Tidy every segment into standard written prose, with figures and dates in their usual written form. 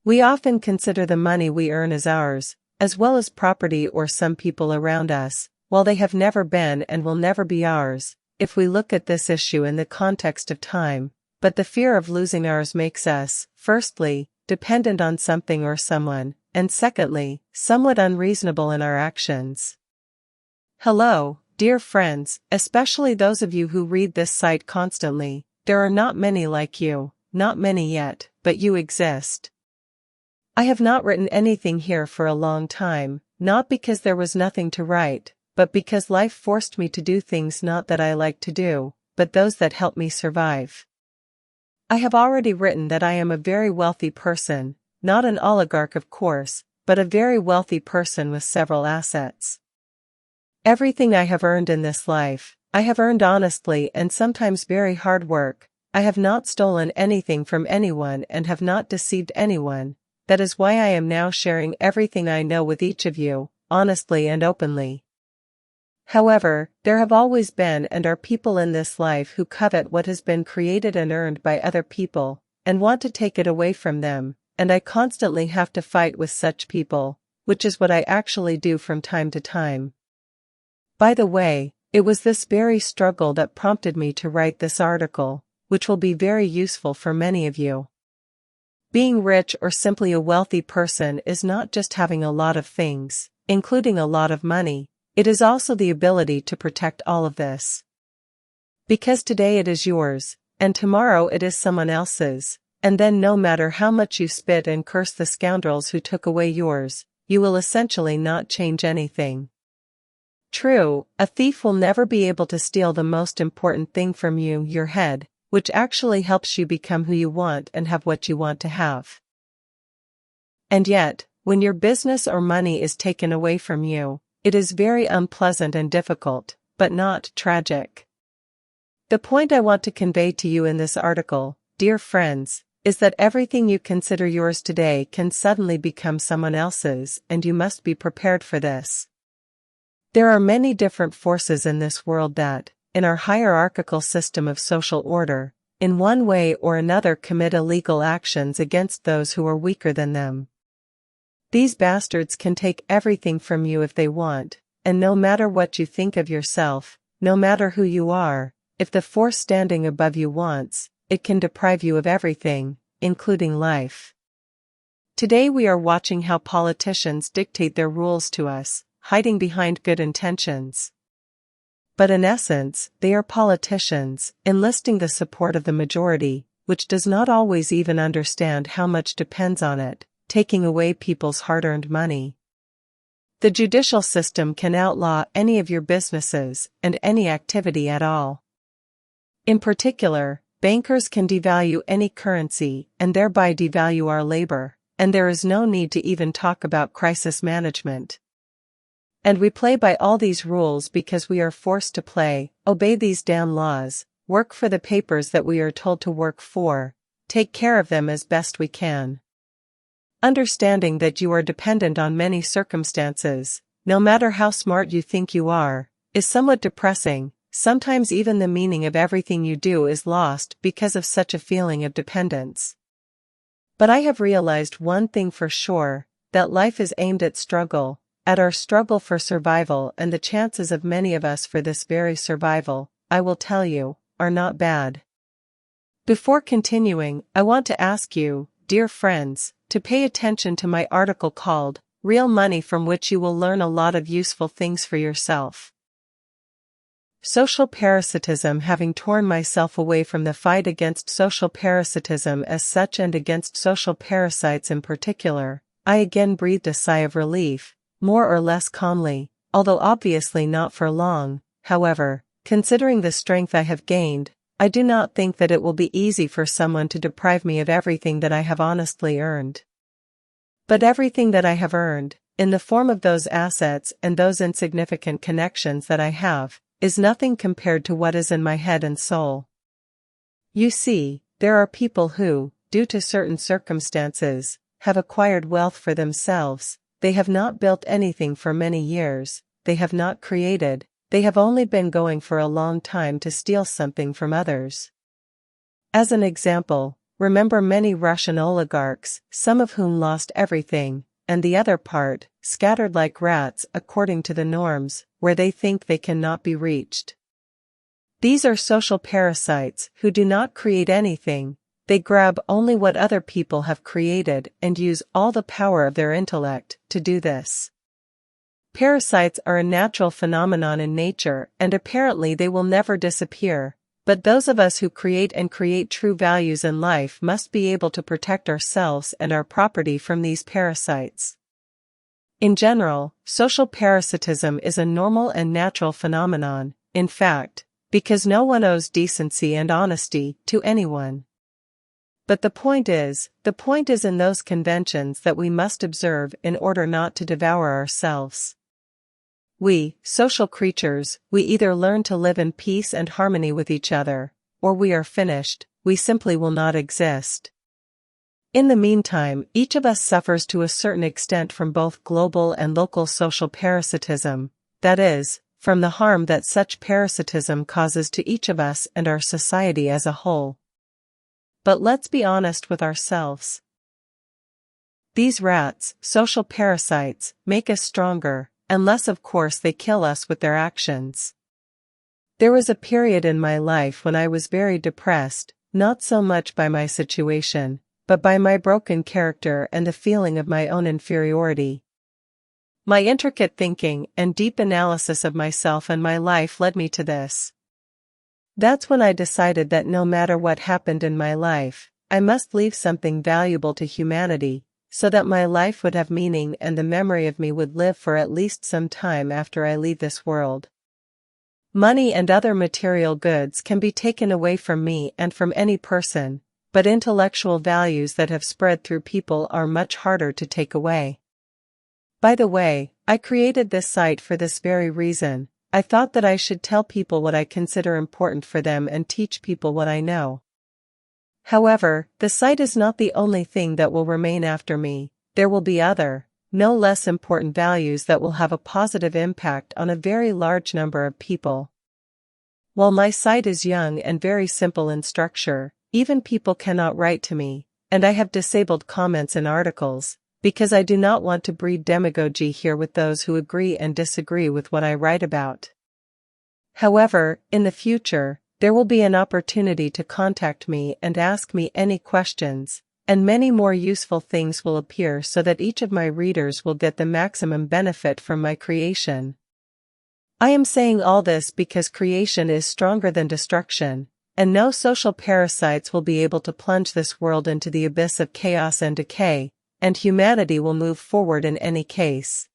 We often consider the money we earn as ours, as well as property or some people around us, while they have never been and will never be ours, if we look at this issue in the context of time, but the fear of losing ours makes us, firstly, dependent on something or someone, and secondly, somewhat unreasonable in our actions. Hello, dear friends, especially those of you who read this site constantly. There are not many like you, not many yet, but you exist. I have not written anything here for a long time, not because there was nothing to write, but because life forced me to do things not that I like to do, but those that help me survive. I have already written that I am a very wealthy person, not an oligarch of course, but a very wealthy person with several assets. Everything I have earned in this life, I have earned honestly and sometimes very hard work. I have not stolen anything from anyone and have not deceived anyone. That is why I am now sharing everything I know with each of you, honestly and openly. However, there have always been and are people in this life who covet what has been created and earned by other people, and want to take it away from them, and I constantly have to fight with such people, which is what I actually do from time to time. By the way, it was this very struggle that prompted me to write this article, which will be very useful for many of you. Being rich or simply a wealthy person is not just having a lot of things, including a lot of money. It is also the ability to protect all of this. Because today it is yours, and tomorrow it is someone else's, and then no matter how much you spit and curse the scoundrels who took away yours, you will essentially not change anything. True, a thief will never be able to steal the most important thing from you, your head, which actually helps you become who you want and have what you want to have. And yet, when your business or money is taken away from you, it is very unpleasant and difficult, but not tragic. The point I want to convey to you in this article, dear friends, is that everything you consider yours today can suddenly become someone else's, and you must be prepared for this. There are many different forces in this world that, in our hierarchical system of social order, in one way or another commit illegal actions against those who are weaker than them. These bastards can take everything from you if they want, and no matter what you think of yourself, no matter who you are, if the force standing above you wants, it can deprive you of everything, including life. Today we are watching how politicians dictate their rules to us, hiding behind good intentions. But in essence, they are politicians, enlisting the support of the majority, which does not always even understand how much depends on it, taking away people's hard-earned money. The judicial system can outlaw any of your businesses and any activity at all. In particular, bankers can devalue any currency and thereby devalue our labor, and there is no need to even talk about crisis management. And we play by all these rules because we are forced to play, obey these damn laws, work for the papers that we are told to work for, take care of them as best we can. Understanding that you are dependent on many circumstances, no matter how smart you think you are, is somewhat depressing. Sometimes even the meaning of everything you do is lost because of such a feeling of dependence. But I have realized one thing for sure, that life is aimed at struggle, at our struggle for survival, and the chances of many of us for this very survival, I will tell you, are not bad. Before continuing, I want to ask you, dear friends, to pay attention to my article called, Real Money, from which you will learn a lot of useful things for yourself. Social parasitism. Having torn myself away from the fight against social parasitism as such and against social parasites in particular, I again breathed a sigh of relief, more or less calmly, although obviously not for long. However, considering the strength I have gained, I do not think that it will be easy for someone to deprive me of everything that I have honestly earned. But everything that I have earned, in the form of those assets and those insignificant connections that I have, is nothing compared to what is in my head and soul. You see, there are people who, due to certain circumstances, have acquired wealth for themselves. They have not built anything for many years, they have not created, they have only been going for a long time to steal something from others. As an example, remember many Russian oligarchs, some of whom lost everything, and the other part, scattered like rats according to the norms, where they think they cannot be reached. These are social parasites who do not create anything, they grab only what other people have created and use all the power of their intellect to do this. Parasites are a natural phenomenon in nature and apparently they will never disappear, but those of us who create true values in life must be able to protect ourselves and our property from these parasites. In general, social parasitism is a normal and natural phenomenon, in fact, because no one owes decency and honesty to anyone. But the point is in those conventions that we must observe in order not to devour ourselves. We, social creatures, we either learn to live in peace and harmony with each other, or we are finished, we simply will not exist. In the meantime, each of us suffers to a certain extent from both global and local social parasitism, that is, from the harm that such parasitism causes to each of us and our society as a whole. But let's be honest with ourselves. These rats, social parasites, make us stronger, unless of course they kill us with their actions. There was a period in my life when I was very depressed, not so much by my situation, but by my broken character and a feeling of my own inferiority. My intricate thinking and deep analysis of myself and my life led me to this. That's when I decided that no matter what happened in my life, I must leave something valuable to humanity, so that my life would have meaning and the memory of me would live for at least some time after I leave this world. Money and other material goods can be taken away from me and from any person, but intellectual values that have spread through people are much harder to take away. By the way, I created this site for this very reason. I thought that I should tell people what I consider important for them and teach people what I know. However, the site is not the only thing that will remain after me. There will be other, no less important values that will have a positive impact on a very large number of people. While my site is young and very simple in structure, even people cannot write to me, and I have disabled comments in articles, because I do not want to breed demagogy here with those who agree and disagree with what I write about. However, in the future, there will be an opportunity to contact me and ask me any questions, and many more useful things will appear so that each of my readers will get the maximum benefit from my creation. I am saying all this because creation is stronger than destruction, and no social parasites will be able to plunge this world into the abyss of chaos and decay, and humanity will move forward in any case.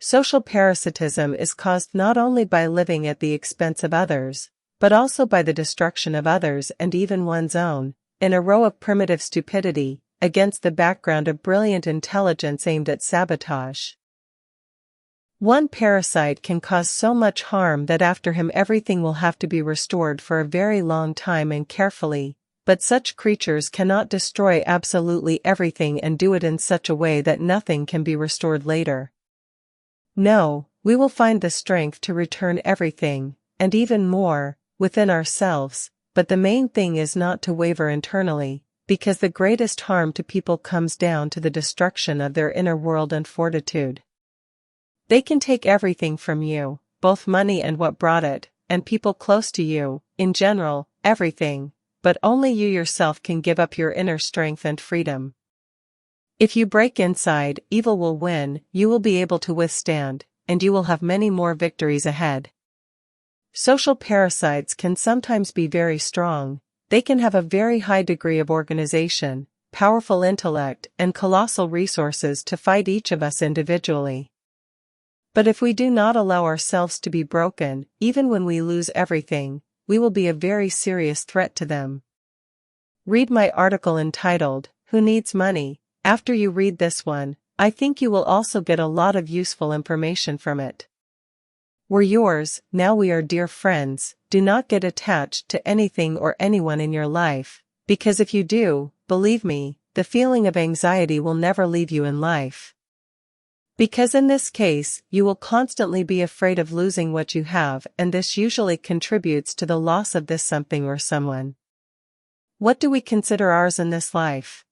Social parasitism is caused not only by living at the expense of others, but also by the destruction of others and even one's own, in a row of primitive stupidity, against the background of brilliant intelligence aimed at sabotage. One parasite can cause so much harm that after him everything will have to be restored for a very long time and carefully, but such creatures cannot destroy absolutely everything and do it in such a way that nothing can be restored later. No, we will find the strength to return everything, and even more, within ourselves, but the main thing is not to waver internally, because the greatest harm to people comes down to the destruction of their inner world and fortitude. They can take everything from you, both money and what brought it, and people close to you, in general, everything, but only you yourself can give up your inner strength and freedom. If you break inside, evil will win, you will be able to withstand, and you will have many more victories ahead. Social parasites can sometimes be very strong, they can have a very high degree of organization, powerful intellect, and colossal resources to fight each of us individually. But if we do not allow ourselves to be broken, even when we lose everything, we will be a very serious threat to them. Read my article entitled, Who Needs Money? After you read this one, I think you will also get a lot of useful information from it. We're yours, now we are dear friends. Do not get attached to anything or anyone in your life, because if you do, believe me, the feeling of anxiety will never leave you in life. Because in this case, you will constantly be afraid of losing what you have, and this usually contributes to the loss of this something or someone. What do we consider ours in this life?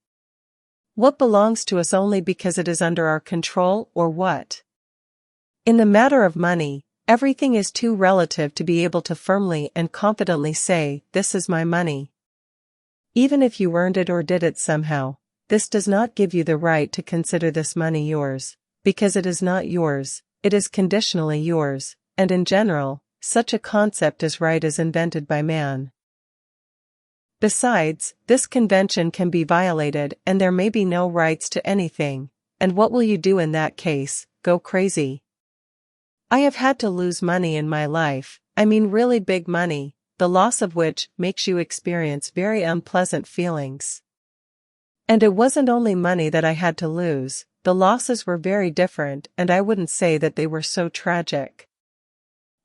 What belongs to us only because it is under our control, or what? In the matter of money, everything is too relative to be able to firmly and confidently say, "This is my money." Even if you earned it or did it somehow, this does not give you the right to consider this money yours, because it is not yours, it is conditionally yours, and in general, such a concept as right is invented by man. Besides, this convention can be violated and there may be no rights to anything, and what will you do in that case? Go crazy. I have had to lose money in my life, I mean really big money, the loss of which makes you experience very unpleasant feelings. And it wasn't only money that I had to lose, the losses were very different and I wouldn't say that they were so tragic.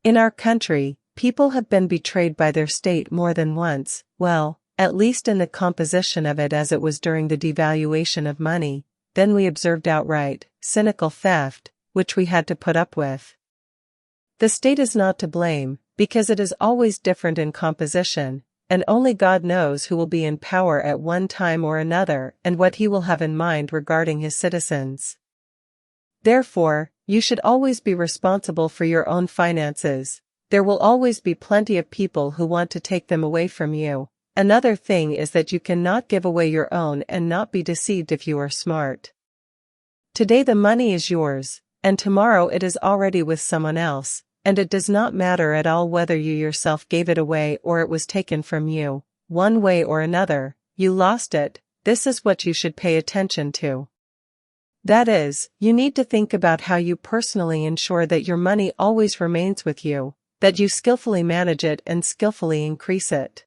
In our country, people have been betrayed by their state more than once, well, at least in the composition of it as it was during the devaluation of money, then we observed outright, cynical theft, which we had to put up with. The state is not to blame, because it is always different in composition, and only God knows who will be in power at one time or another and what he will have in mind regarding his citizens. Therefore, you should always be responsible for your own finances. There will always be plenty of people who want to take them away from you. Another thing is that you cannot give away your own and not be deceived if you are smart. Today the money is yours, and tomorrow it is already with someone else, and it does not matter at all whether you yourself gave it away or it was taken from you. One way or another, you lost it. This is what you should pay attention to. That is, you need to think about how you personally ensure that your money always remains with you, that you skillfully manage it and skillfully increase it.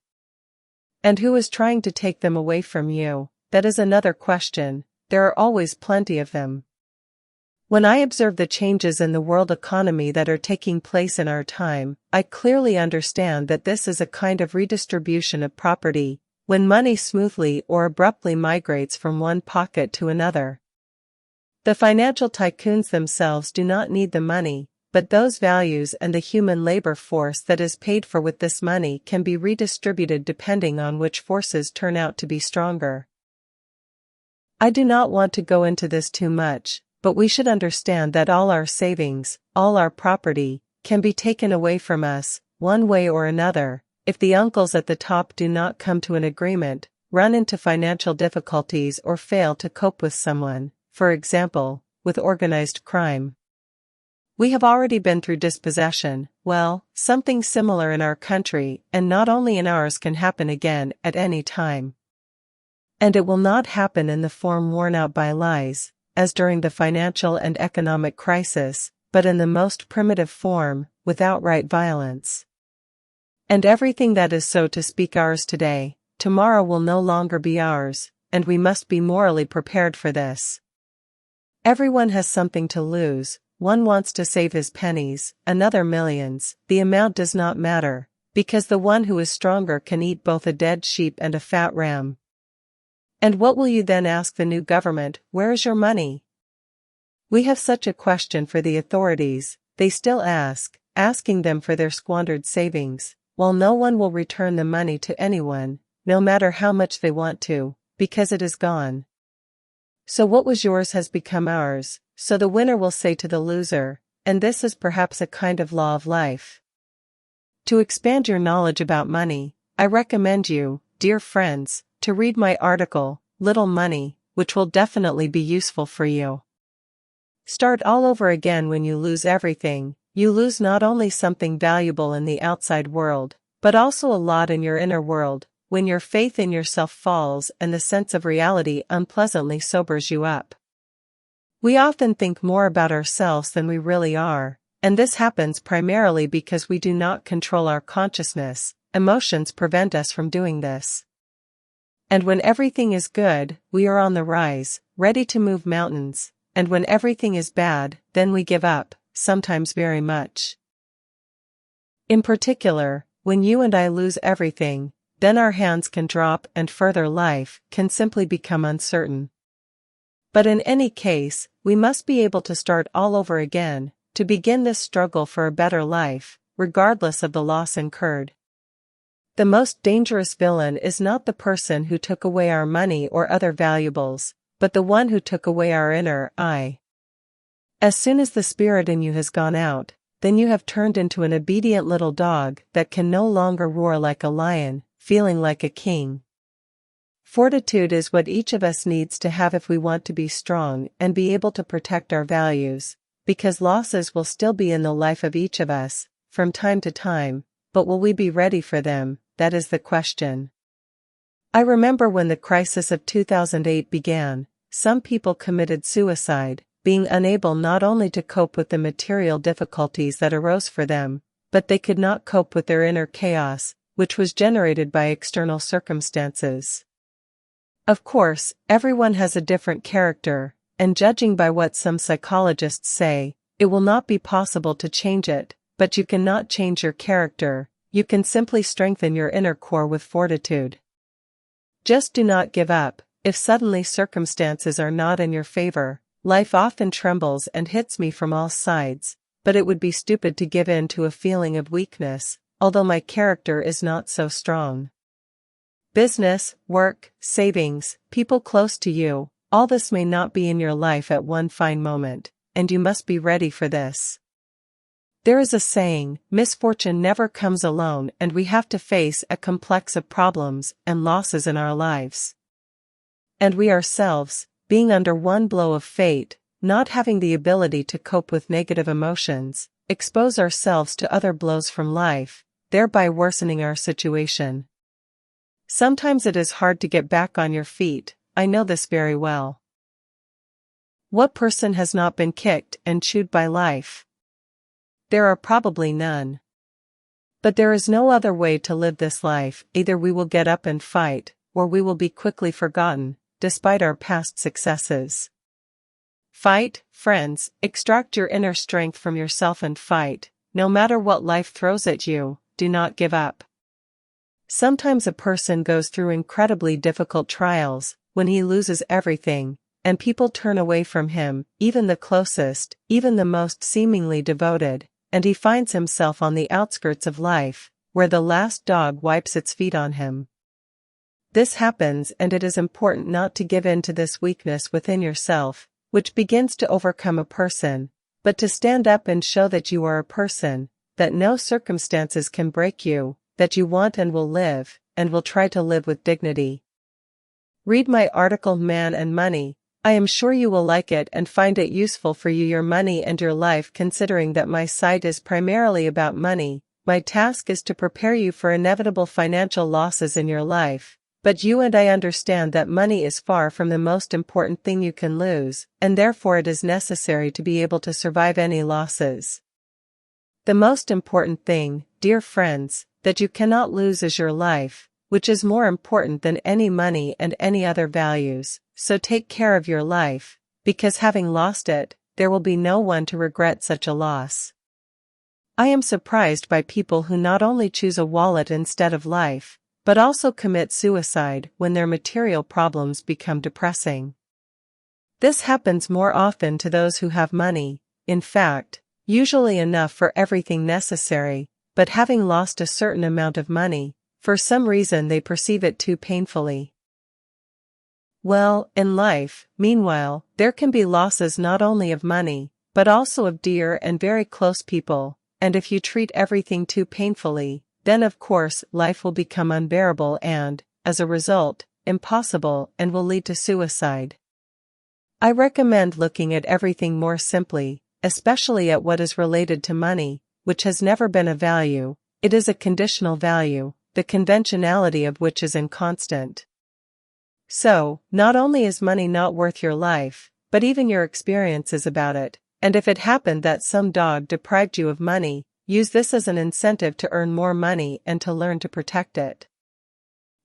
And who is trying to take them away from you? That is another question. There are always plenty of them. When I observe the changes in the world economy that are taking place in our time, I clearly understand that this is a kind of redistribution of property, when money smoothly or abruptly migrates from one pocket to another. The financial tycoons themselves do not need the money, but those values and the human labor force that is paid for with this money can be redistributed depending on which forces turn out to be stronger. I do not want to go into this too much, but we should understand that all our savings, all our property, can be taken away from us, one way or another, if the uncles at the top do not come to an agreement, run into financial difficulties or fail to cope with someone, for example, with organized crime. We have already been through dispossession. Well, something similar in our country, and not only in ours, can happen again at any time. And it will not happen in the form worn out by lies, as during the financial and economic crisis, but in the most primitive form, with outright violence. And everything that is, so to speak, ours today, tomorrow will no longer be ours, and we must be morally prepared for this. Everyone has something to lose. One wants to save his pennies, another millions. The amount does not matter, because the one who is stronger can eat both a dead sheep and a fat ram. And what will you then ask the new government? Where is your money? We have such a question for the authorities. They still asking them for their squandered savings, while no one will return the money to anyone, no matter how much they want to, because it is gone. So what was yours has become ours. So the winner will say to the loser, and this is perhaps a kind of law of life. To expand your knowledge about money, I recommend you, dear friends, to read my article, Little Money, which will definitely be useful for you. Start all over again. When you lose everything, you lose not only something valuable in the outside world, but also a lot in your inner world, when your faith in yourself falls and the sense of reality unpleasantly sobers you up. We often think more about ourselves than we really are, and this happens primarily because we do not control our consciousness. Emotions prevent us from doing this. And when everything is good, we are on the rise, ready to move mountains, and when everything is bad, then we give up, sometimes very much. In particular, when you and I lose everything, then our hands can drop and further life can simply become uncertain. But in any case, we must be able to start all over again, to begin this struggle for a better life, regardless of the loss incurred. The most dangerous villain is not the person who took away our money or other valuables, but the one who took away our inner I. As soon as the spirit in you has gone out, then you have turned into an obedient little dog that can no longer roar like a lion, feeling like a king. Fortitude is what each of us needs to have if we want to be strong and be able to protect our values, because losses will still be in the life of each of us, from time to time, but will we be ready for them? That is the question. I remember when the crisis of 2008 began, some people committed suicide, being unable not only to cope with the material difficulties that arose for them, but they could not cope with their inner chaos, which was generated by external circumstances. Of course, everyone has a different character, and judging by what some psychologists say, it will not be possible to change it, but you cannot change your character, you can simply strengthen your inner core with fortitude. Just do not give up. If suddenly circumstances are not in your favor, life often trembles and hits me from all sides, but it would be stupid to give in to a feeling of weakness, although my character is not so strong. Business, work, savings, people close to you, all this may not be in your life at one fine moment, and you must be ready for this. There is a saying, misfortune never comes alone, and we have to face a complex of problems and losses in our lives. And we ourselves, being under one blow of fate, not having the ability to cope with negative emotions, expose ourselves to other blows from life, thereby worsening our situation. Sometimes it is hard to get back on your feet, I know this very well. What person has not been kicked and chewed by life? There are probably none. But there is no other way to live this life, either we will get up and fight, or we will be quickly forgotten, despite our past successes. Fight, friends, extract your inner strength from yourself and fight, no matter what life throws at you, do not give up. Sometimes a person goes through incredibly difficult trials, when he loses everything, and people turn away from him, even the closest, even the most seemingly devoted, and he finds himself on the outskirts of life, where the last dog wipes its feet on him. This happens, and it is important not to give in to this weakness within yourself, which begins to overcome a person, but to stand up and show that you are a person, that no circumstances can break you, that you want and will try to live with dignity. Read my article Man and Money. I am sure you will like it and find it useful for you, your money and your life. Considering that my site is primarily about money, my task is to prepare you for inevitable financial losses in your life, but you and I understand that money is far from the most important thing you can lose, and therefore it is necessary to be able to survive any losses. The most important thing, dear friends, that you cannot lose is your life, which is more important than any money and any other values, so take care of your life, because having lost it, there will be no one to regret such a loss. I am surprised by people who not only choose a wallet instead of life, but also commit suicide when their material problems become depressing. This happens more often to those who have money, in fact, usually enough for everything necessary, but having lost a certain amount of money, for some reason they perceive it too painfully. Well, in life, meanwhile, there can be losses not only of money, but also of dear and very close people, and if you treat everything too painfully, then of course life will become unbearable and, as a result, impossible and will lead to suicide. I recommend looking at everything more simply, especially at what is related to money, which has never been a value, it is a conditional value, the conventionality of which is inconstant. So, not only is money not worth your life, but even your experiences about it, and if it happened that some dog deprived you of money, use this as an incentive to earn more money and to learn to protect it.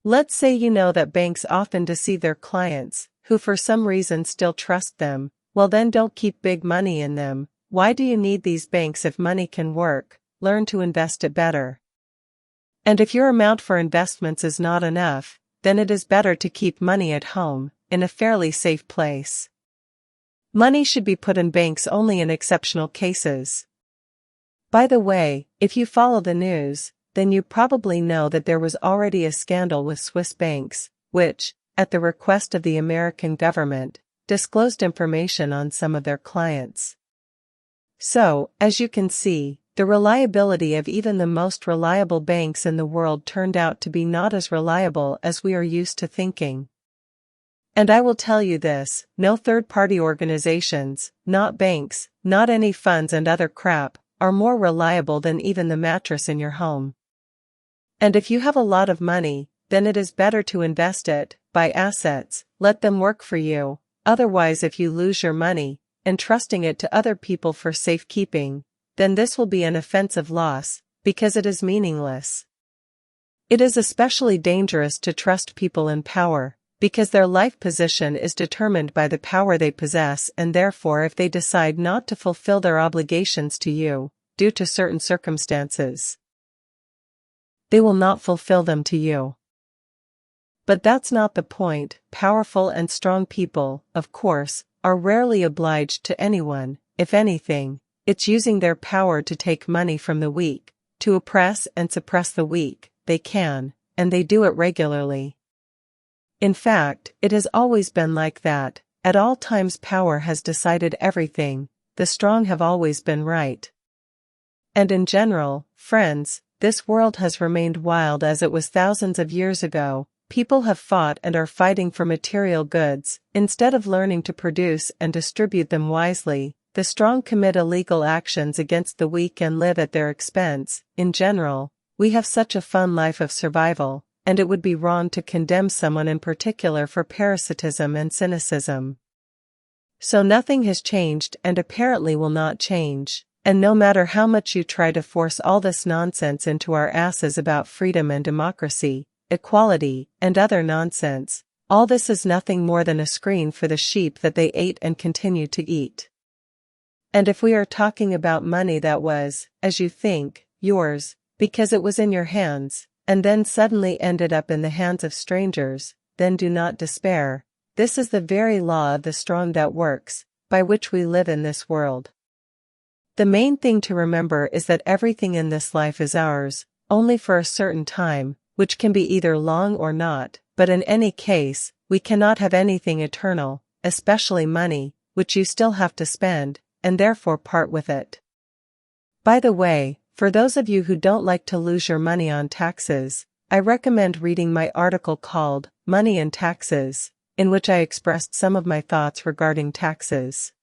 Let's say you know that banks often deceive their clients, who for some reason still trust them, well then don't keep big money in them. Why do you need these banks if money can work? Learn to invest it better. And if your amount for investments is not enough, then it is better to keep money at home, in a fairly safe place. Money should be put in banks only in exceptional cases. By the way, if you follow the news, then you probably know that there was already a scandal with Swiss banks, which, at the request of the American government, disclosed information on some of their clients. So, as you can see, the reliability of even the most reliable banks in the world turned out to be not as reliable as we are used to thinking. And I will tell you this, no third-party organizations, not banks, not any funds and other crap, are more reliable than even the mattress in your home. And if you have a lot of money, then it is better to invest it, buy assets, let them work for you. Otherwise, if you lose your money, entrusting it to other people for safekeeping, then this will be an offensive loss, because it is meaningless. It is especially dangerous to trust people in power, because their life position is determined by the power they possess, and therefore if they decide not to fulfill their obligations to you, due to certain circumstances, they will not fulfill them to you. But that's not the point. Powerful and strong people, of course, are rarely obliged to anyone. If anything, it's using their power to take money from the weak, to oppress and suppress the weak. They can, and they do it regularly. In fact, it has always been like that. At all times power has decided everything. The strong have always been right. And in general, friends, this world has remained wild as it was thousands of years ago. People have fought and are fighting for material goods. Instead of learning to produce and distribute them wisely, the strong commit illegal actions against the weak and live at their expense. In general, we have such a fun life of survival, and it would be wrong to condemn someone in particular for parasitism and cynicism. So nothing has changed and apparently will not change, and no matter how much you try to force all this nonsense into our asses about freedom and democracy, equality, and other nonsense, all this is nothing more than a screen for the sheep that they ate and continue to eat. And if we are talking about money that was, as you think, yours, because it was in your hands, and then suddenly ended up in the hands of strangers, then do not despair. This is the very law of the strong that works, by which we live in this world. The main thing to remember is that everything in this life is ours, only for a certain time, which can be either long or not, but in any case, we cannot have anything eternal, especially money, which you still have to spend, and therefore part with it. By the way, for those of you who don't like to lose your money on taxes, I recommend reading my article called Money and Taxes, in which I expressed some of my thoughts regarding taxes.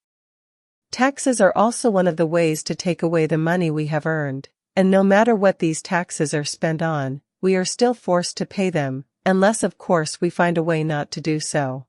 Taxes are also one of the ways to take away the money we have earned, and no matter what these taxes are spent on, we are still forced to pay them, unless of course we find a way not to do so.